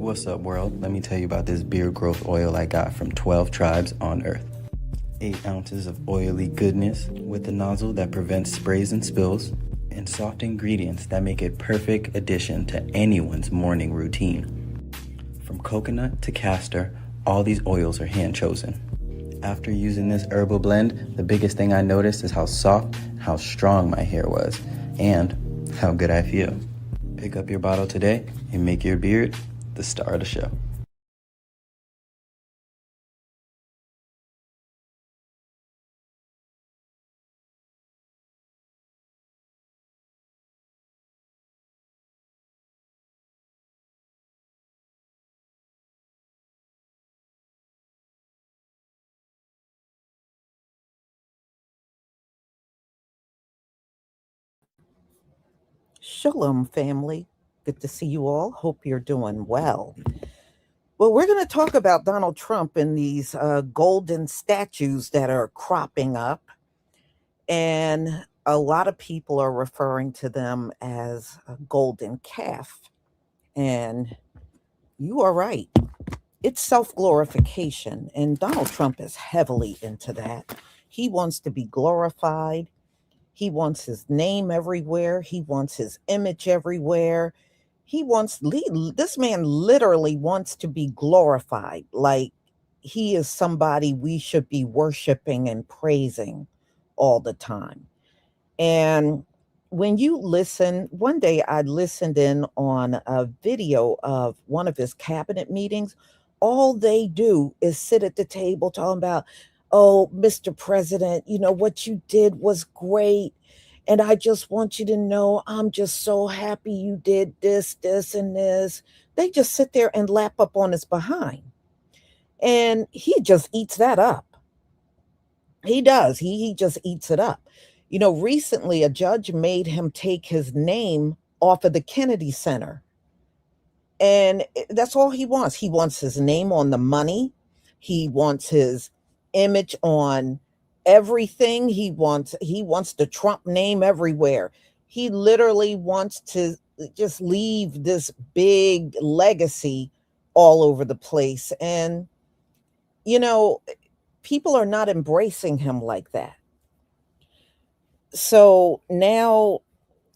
What's up, world? Let me tell you about this beard growth oil I got from 12 tribes on Earth. 8 ounces of oily goodness with a nozzle that prevents sprays and spills, and soft ingredients that make it perfect addition to anyone's morning routine. From coconut to castor, all these oils are hand chosen. After using this herbal blend, the biggest thing I noticed is how soft, how strong my hair was, and how good I feel. Pick up your bottle today and make your beard the star of the show. Shalom, family. Good to see you all. Hope you're doing well. Well, we're going to talk about Donald Trump and these golden statues that are cropping up. And a lot of people are referring to them as a golden calf. And you are right. It's self glorification. And Donald Trump is heavily into that. He wants to be glorified. He wants his name everywhere. He wants his image everywhere. This man literally wants to be glorified. Like he is somebody we should be worshiping and praising all the time. And when you listen, one day I listened in on a video of one of his cabinet meetings. All they do is sit at the table talking about, oh, Mr. President, what you did was great. And I just want you to know I'm just so happy you did this, this, and this. They just sit there and lap up on his behind. And he just eats that up. He does. He just eats it up. Recently a judge made him take his name off of the Kennedy Center. And that's all he wants. He wants his name on the money. He wants his image on everything. He wants the Trump name everywhere. He literally wants to just leave this big legacy all over the place. And you know, people are not embracing him like that. So now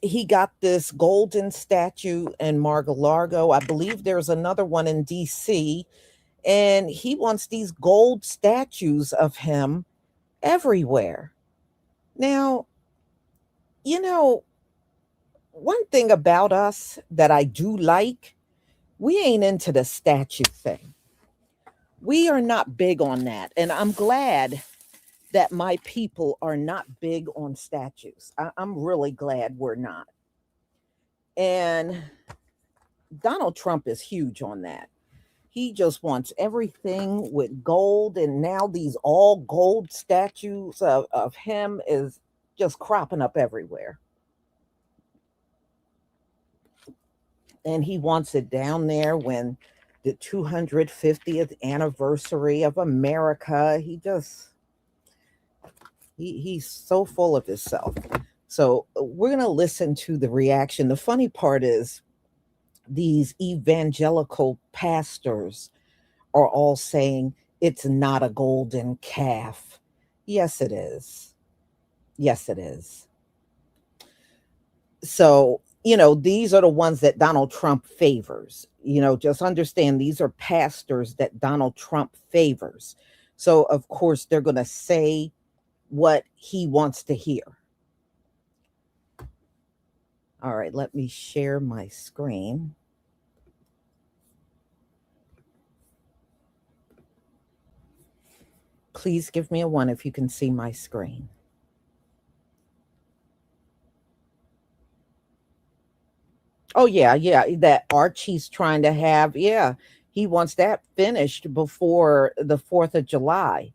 he got this golden statue in Mar-a-Lago. I believe there's another one in DC, and he wants these gold statues of him everywhere. Now, you know, one thing about us that I do like, we ain't into the statue thing. We are not big on that. And I'm glad that my people are not big on statues. I'm really glad we're not. And Donald Trump is huge on that. He just wants everything with gold, and now these all gold statues of him is just cropping up everywhere. And he wants it down there when the 250th anniversary of America. He's so full of himself. So we're going to listen to the reaction. The funny part is these evangelical pastors are all saying it's not a golden calf. Yes, it is. Yes, it is. So, these are the ones that Donald Trump favors. Just understand these are pastors that Donald Trump favors. So, of course, they're going to say what he wants to hear. All right, let me share my screen. Please give me a one if you can see my screen. Oh yeah, yeah, that Archie's trying to have. Yeah, he wants that finished before the 4th of July.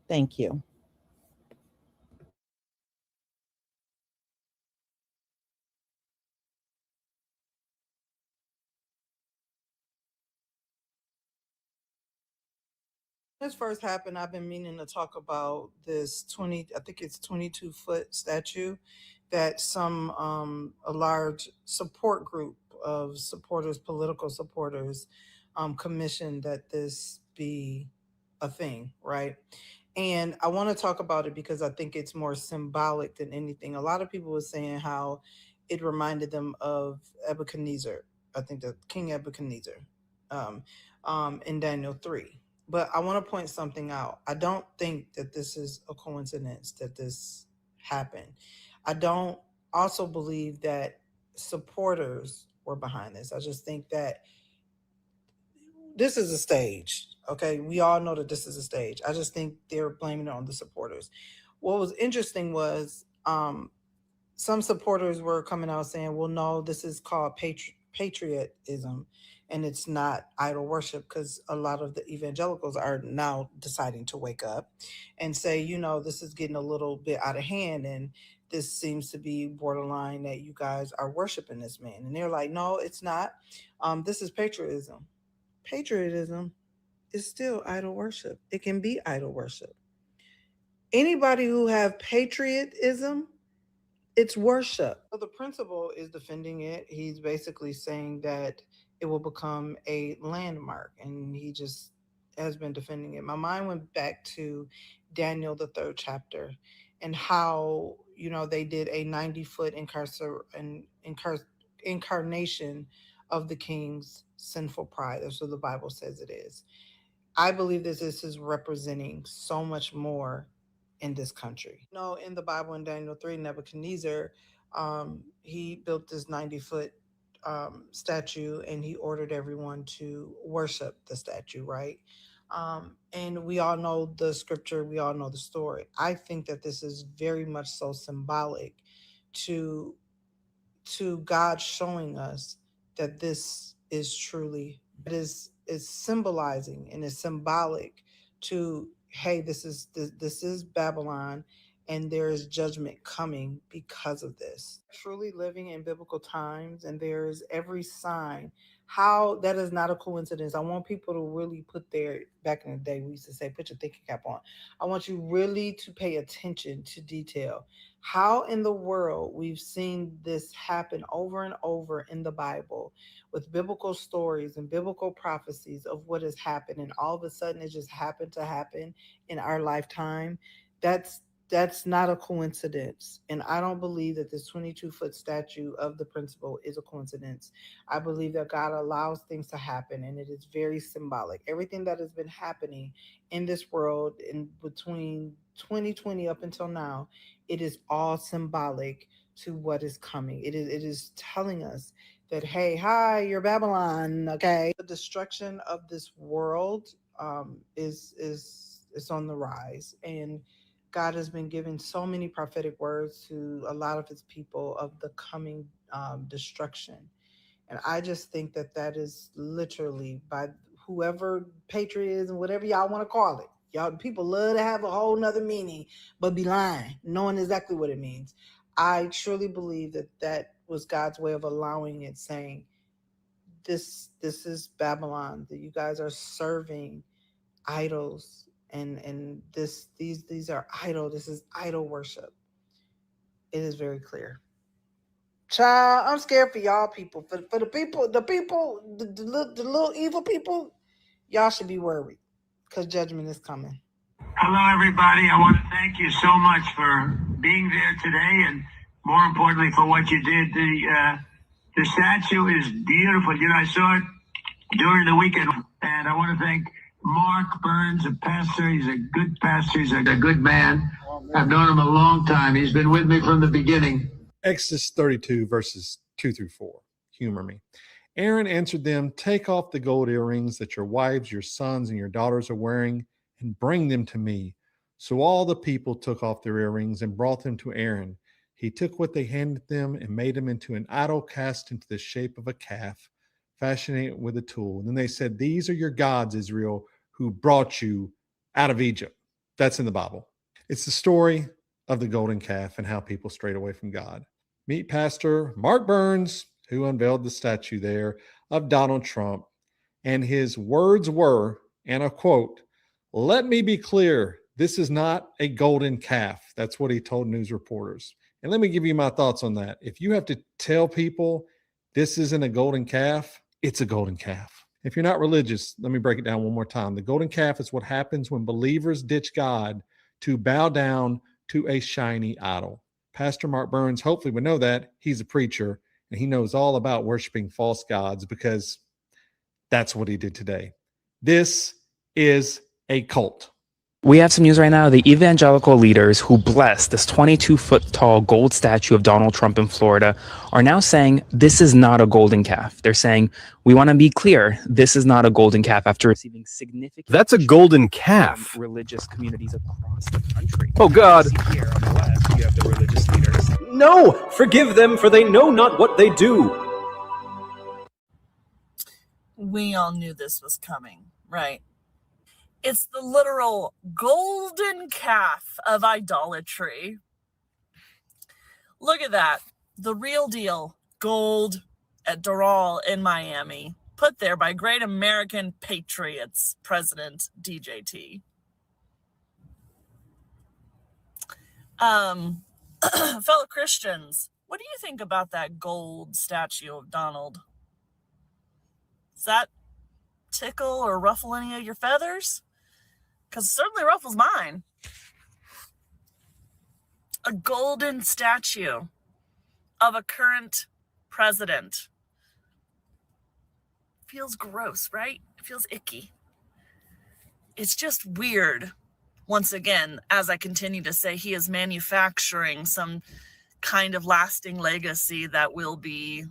Thank you. This first happened, I've been meaning to talk about this 20, I think it's 22-foot statue that a large support group of supporters, political supporters, commissioned that this be a thing, right? And I want to talk about it because I think it's more symbolic than anything. A lot of people were saying how it reminded them of Nebuchadnezzar. I think that King Nebuchadnezzar, um, in Daniel 3. But I want to point something out. I don't think that this is a coincidence that this happened. I don't also believe that supporters were behind this. I just think that this is a stage. Okay, we all know that this is a stage. I just think they're blaming it on the supporters. What was interesting was some supporters were coming out saying, well, no, this is called patriotism and it's not idol worship, because a lot of the evangelicals are now deciding to wake up and say, this is getting a little bit out of hand, and this seems to be borderline that you guys are worshiping this man. And they're like, no, it's not. This is patriotism. Patriotism is still idol worship. It can be idol worship. Anybody who have patriotism, it's worship. So the principal is defending it. He's basically saying that it will become a landmark, and he just has been defending it. My mind went back to Daniel, the 3rd chapter, and how they did a 90-foot incarnation of the king's sinful pride. That's what the Bible says it is. I believe that this is representing so much more in this country. In the Bible, in Daniel 3, Nebuchadnezzar, he built this 90-foot statue, and he ordered everyone to worship the statue, right? And we all know the scripture, we all know the story. I think that this is very much so symbolic to God showing us that this is truly, it is symbolizing and is symbolic to, hey, this is Babylon, and there is judgment coming because of this. Truly living in biblical times, and there's every sign how that is not a coincidence. I want people to really put back in the day, we used to say, put your thinking cap on. I want you really to pay attention to detail. How in the world we've seen this happen over and over in the Bible with biblical stories and biblical prophecies of what has happened, and all of a sudden it just happened to happen in our lifetime. That's not a coincidence. And I don't believe that this 22-foot statue of the principal is a coincidence. I believe that God allows things to happen, and it is very symbolic. Everything that has been happening in this world in between 2020 up until now, it is all symbolic to what is coming. It is telling us that, hey, hi, you're Babylon, okay? The destruction of this world is on the rise, and God has been giving so many prophetic words to a lot of his people of the coming destruction. And I just think that is literally by whoever patriotism, whatever y'all want to call it. Y'all people love to have a whole nother meaning, but be lying, knowing exactly what it means. I truly believe that was God's way of allowing it, saying, this is Babylon, that you guys are serving idols, and these are idol. This is idol worship. It is very clear. Child, I'm scared for y'all people. For the people, the little evil people, y'all should be worried, because judgment is coming. Hello, everybody. I want to thank you so much for being there today, and more importantly, for what you did. The statue is beautiful. I saw it during the weekend, and I want to thank Mark Burns, a pastor. He's a good pastor. He's a good man. I've known him a long time. He's been with me from the beginning. Exodus 32, verses 2-4. Humor me. Aaron answered them, "Take off the gold earrings that your wives, your sons, and your daughters are wearing, and bring them to me." So all the people took off their earrings and brought them to Aaron. He took what they handed them and made them into an idol cast into the shape of a calf, fashioning it with a tool. And then they said, "These are your gods, Israel, who brought you out of Egypt." That's in the Bible. It's the story of the golden calf and how people strayed away from God. Meet Pastor Mark Burns, who unveiled the statue there of Donald Trump. And his words were, and I quote, "Let me be clear, this is not a golden calf." That's what he told news reporters. And let me give you my thoughts on that. If you have to tell people this isn't a golden calf, it's a golden calf. If you're not religious, let me break it down one more time. The golden calf is what happens when believers ditch God to bow down to a shiny idol. Pastor Mark Burns hopefully would know that. He's a preacher and he knows all about worshiping false gods because that's what he did today. This is a cult. We have some news right now. The evangelical leaders who blessed this 22-foot tall gold statue of Donald Trump in Florida are now saying this is not a golden calf. They're saying, we want to be clear, this is not a golden calf after receiving significant... That's a golden calf. ...from religious communities across the country. Oh, God. Here on the left, you have the religious leaders. No, forgive them, for they know not what they do. We all knew this was coming, right? It's the literal golden calf of idolatry. Look at that. The real deal. Gold at Doral in Miami. Put there by great American patriots, President DJT. Fellow Christians, what do you think about that gold statue of Donald? Does that tickle or ruffle any of your feathers? Because it certainly ruffles mine. A golden statue of a current president. Feels gross, right? It feels icky. It's just weird. Once again, as I continue to say, he is manufacturing some kind of lasting legacy that will be...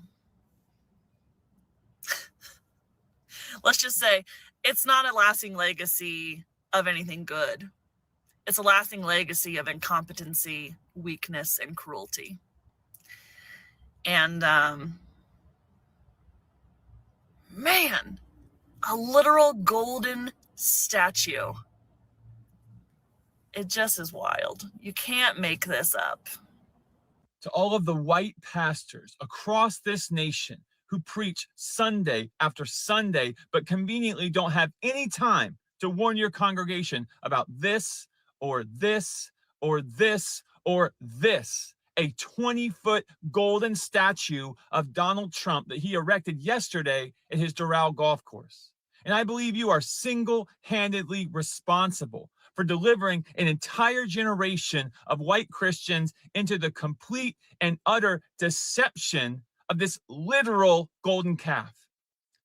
Let's just say it's not a lasting legacy of anything good. It's a lasting legacy of incompetency, weakness, and cruelty. And, man, a literal golden statue. It just is wild. You can't make this up. To all of the white pastors across this nation who preach Sunday after Sunday, but conveniently don't have any time to warn your congregation about this or this or this or this. A 20-foot golden statue of Donald Trump that he erected yesterday at his Doral golf course. And I believe you are single-handedly responsible for delivering an entire generation of white Christians into the complete and utter deception of this literal golden calf.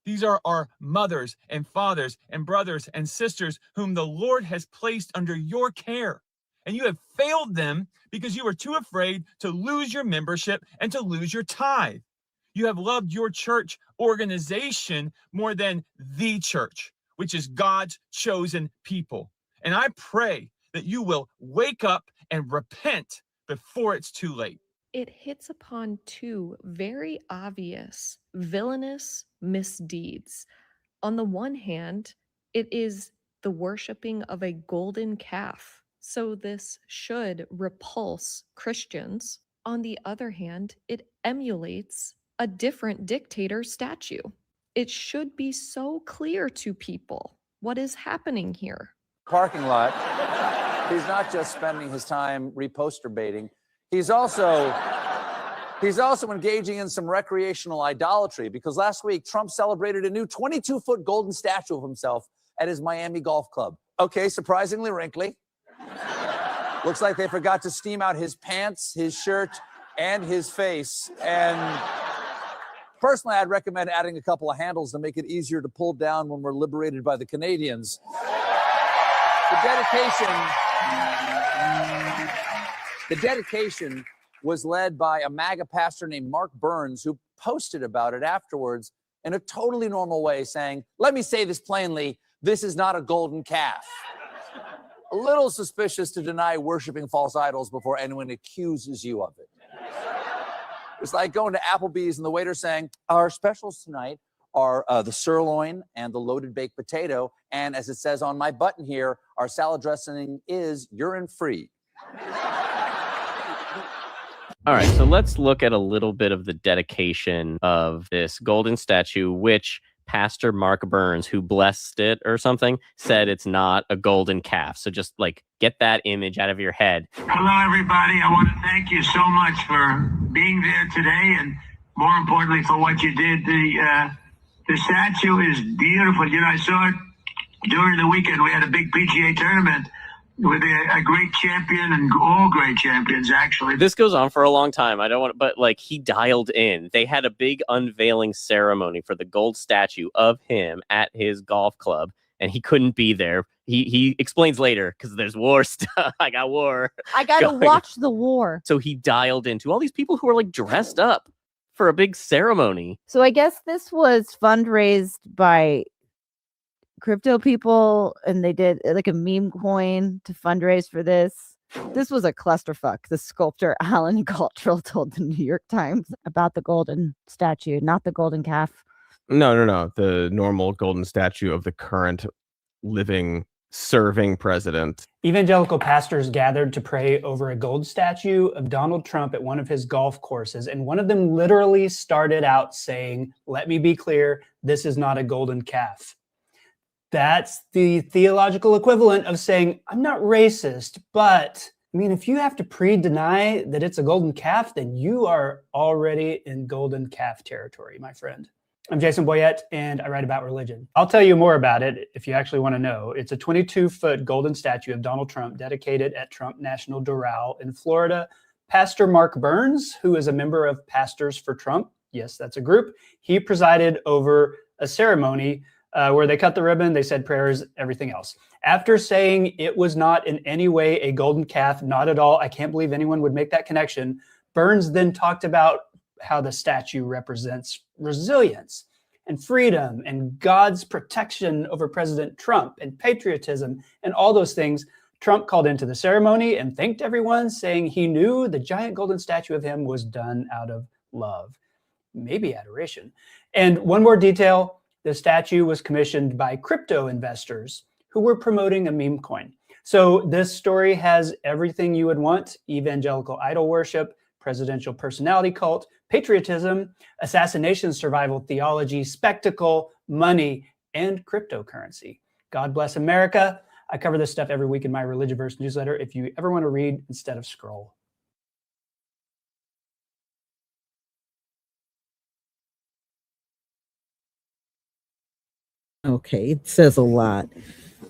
These are our mothers and fathers and brothers and sisters whom the Lord has placed under your care. And you have failed them because you were too afraid to lose your membership and to lose your tithe. You have loved your church organization more than the church, which is God's chosen people. And I pray that you will wake up and repent before it's too late. It hits upon two very obvious villainous misdeeds. On the one hand, it is the worshiping of a golden calf. So this should repulse Christians. On the other hand, it emulates a different dictator statue. It should be so clear to people what is happening here. Parking lot. He's not just spending his time reposter baiting. He's also engaging in some recreational idolatry because last week Trump celebrated a new 22-foot golden statue of himself at his Miami golf club. Okay, surprisingly wrinkly. Looks like they forgot to steam out his pants, his shirt, and his face. And personally, I'd recommend adding a couple of handles to make it easier to pull down when we're liberated by the Canadians. The dedication was led by a MAGA pastor named Mark Burns, who posted about it afterwards in a totally normal way, saying, "Let me say this plainly, this is not a golden calf." A little suspicious to deny worshiping false idols before anyone accuses you of it. It's like going to Applebee's and the waiter saying, "Our specials tonight are the sirloin and the loaded baked potato. And as it says on my button here, our salad dressing is urine-free." All right, so let's look at a little bit of the dedication of this golden statue, which Pastor Mark Burns, who blessed it or something, said it's not a golden calf. So just like get that image out of your head. Hello, everybody. I want to thank you so much for being there today, and more importantly, for what you did. The statue is beautiful. You know, I saw it during the weekend. We had a big PGA tournament with a great champion and all great champions, actually. This goes on for a long time. I don't want, but like he dialed in. They had a big unveiling ceremony for the gold statue of him at his golf club, and he couldn't be there. He explains later because there's war stuff. I got war. I got to watch the war. So he dialed into all these people who are like dressed up for a big ceremony. So I guess this was fundraised by crypto people, and they did like a meme coin to fundraise for this. This was a clusterfuck. The sculptor Alan Cottrell told the New York Times about the golden statue, not the golden calf. No. The normal golden statue of the current living serving president. Evangelical pastors gathered to pray over a gold statue of Donald Trump at one of his golf courses, and one of them literally started out saying, "Let me be clear, this is not a golden calf." That's the theological equivalent of saying, I'm not racist, but I mean, if you have to pre-deny that it's a golden calf, then you are already in golden calf territory, my friend. I'm Jason Boyette, and I write about religion. I'll tell you more about it if you actually want to know. It's a 22-foot golden statue of Donald Trump dedicated at Trump National Doral in Florida. Pastor Mark Burns, who is a member of Pastors for Trump, yes, that's a group, he presided over a ceremony where they cut the ribbon, they said prayers, everything else. After saying it was not in any way a golden calf, not at all, I can't believe anyone would make that connection, Burns then talked about how the statue represents resilience and freedom and God's protection over President Trump and patriotism and all those things. Trump called into the ceremony and thanked everyone, saying he knew the giant golden statue of him was done out of love, maybe adoration. And one more detail, the statue was commissioned by crypto investors who were promoting a meme coin. So this story has everything you would want: evangelical idol worship, presidential personality cult, patriotism, assassination survival theology, spectacle, money, and cryptocurrency. God bless America. I cover this stuff every week in my Religioverse newsletter if you ever want to read instead of scroll. Okay, it says a lot.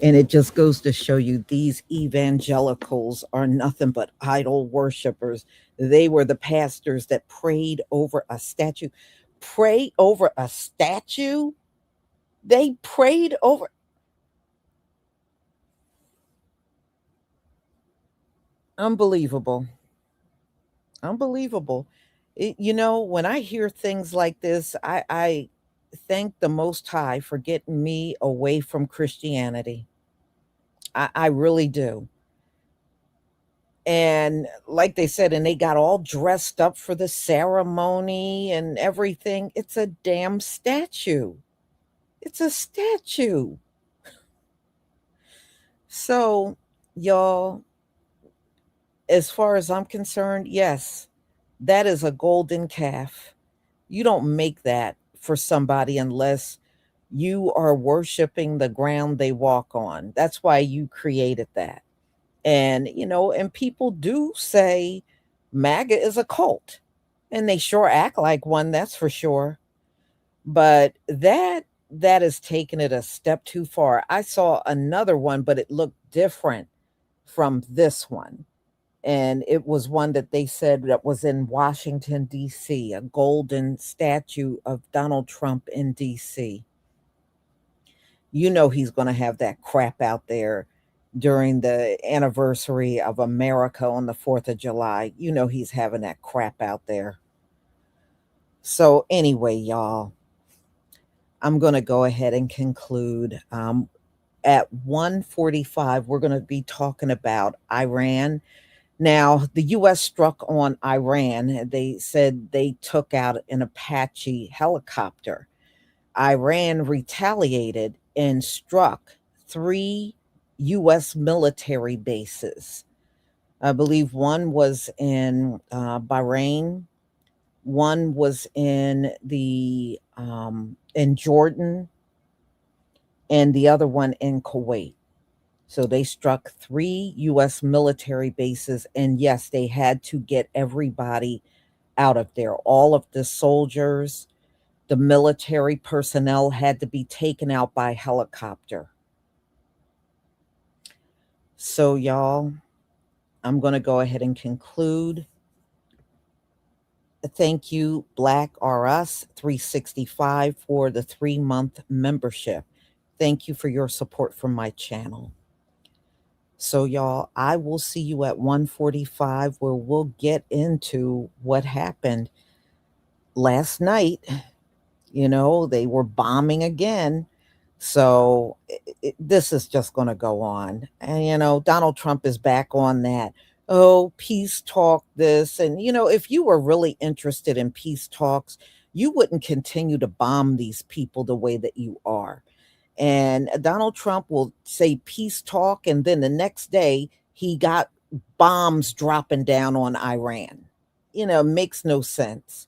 And it just goes to show you these evangelicals are nothing but idol worshipers. They were the pastors that prayed over a statue. Pray over a statue? They prayed over. Unbelievable. Unbelievable. You know, when I hear things like this, I thank the Most High for getting me away from Christianity. I really do. And like they said, and they got all dressed up for the ceremony and everything. It's a damn statue. It's a statue. So, y'all, as far as I'm concerned, yes, that is a golden calf. You don't make that for somebody unless you are worshiping the ground they walk on. That's why you created that. And, you know, and people do say MAGA is a cult, and they sure act like one, that's for sure. But that is taking it a step too far. I saw another one, but it looked different from this one. And it was one that they said that was in Washington, D.C., a golden statue of Donald Trump in D.C. You know he's going to have that crap out there during the anniversary of America on the 4th of July. You know he's having that crap out there. So anyway, y'all, I'm going to go ahead and conclude. At 1:45, we're going to be talking about Iran. Now, the U.S. struck on Iran. They said they took out an Apache helicopter. Iran retaliated and struck 3 U.S. military bases. I believe one was in Bahrain, One was in Jordan, and the other one in Kuwait. So they struck 3 U.S. military bases, and yes, they had to get everybody out of there. All of the soldiers, the military personnel had to be taken out by helicopter. So, y'all, I'm going to go ahead and conclude. Thank you, Black R Us 365, for the 3-month membership. Thank you for your support from my channel. So, y'all, I will see you at 1:45, where we'll get into what happened last night. You know, they were bombing again. So this is just going to go on. And, you know, Donald Trump is back on that. Oh, peace talk, this. And, you know, if you were really interested in peace talks, you wouldn't continue to bomb these people the way that you are. And Donald Trump will say peace talk, and then the next day he got bombs dropping down on Iran. You know, makes no sense.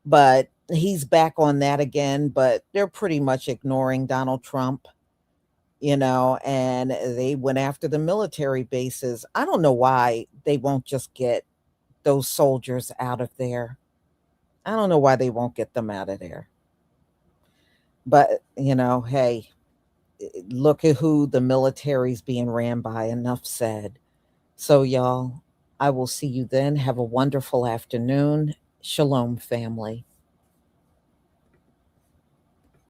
But he's back on that again, but they're pretty much ignoring Donald Trump, you know, and they went after the military bases. I don't know why they won't just get those soldiers out of there. I don't know why they won't get them out of there. But, you know, hey, look at who the military's being ran by. Enough said. So, y'all, I will see you then. Have a wonderful afternoon. Shalom, family.